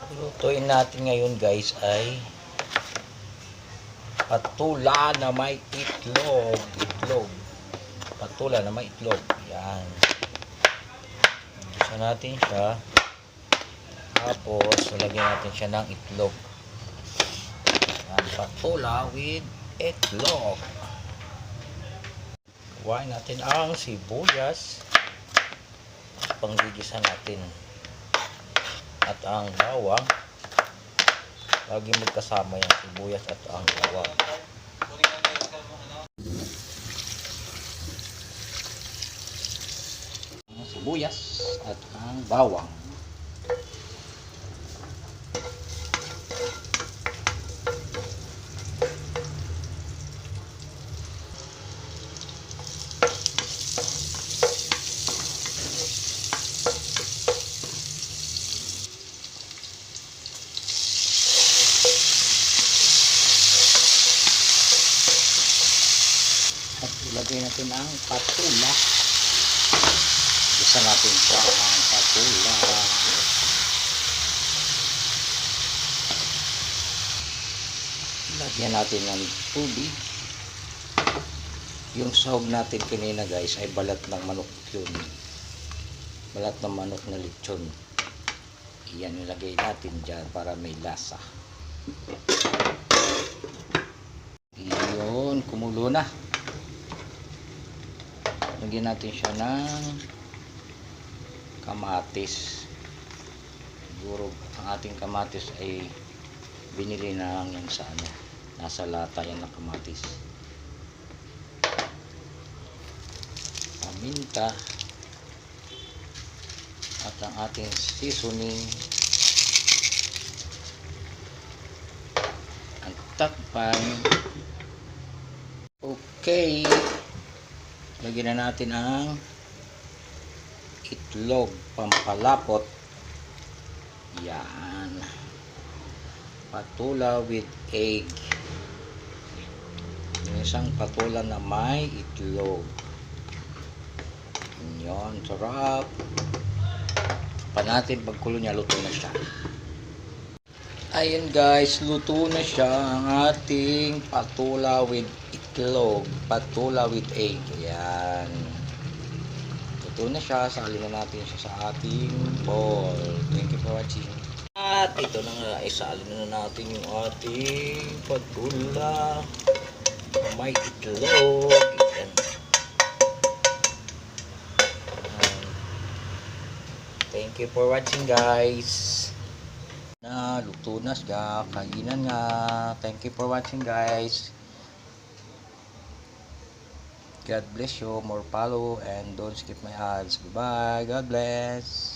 Lutuin natin ngayon guys ay patula na may itlog. Patula na may itlog. Yan. Gusto natin siya. Tapos, lagyan natin siya ng itlog. Yan, patula with itlog. Kuhain natin ang sibuyas. Panggigisa natin. At ang bawang. Lagi magkasama yung sibuyas at ang bawang. Ang sibuyas at ang bawang. At ilagay natin ang patula. Isa natin siya ang patula. Lagyan natin ng tubig. Yung sahog natin kanina guys ay balat ng manok yun. Balat ng manok na lechon. Iyan ilagay natin dyan para may lasa. Iyon, kumulo na. Lagyan natin siya ng kamatis. Siguro ang ating kamatis ay binili na lang yan sa ano, nasa lata yan na kamatis. Paminta at ang ating seasoning. Ang takpan. Okay. Lagyan na natin ang itlog pampalapot. Yan. Patula with egg. Yung isang patula na may itlog. Yan. Sarap. Pa natin pagkulo niya, luto na siya. Ayan guys, luto na siya ang ating patula with itlog. Patula with egg. Ayan. Luto na siya. Salin na natin siya sa ating bowl. Thank you for watching. At ito na nga, isalin na natin yung ating patula. May itlog. Ayan. Thank you for watching guys. Na luto na siya, kainan nga. Thank you for watching guys. God bless you, more follow and don't skip my ads. Bye bye. God bless.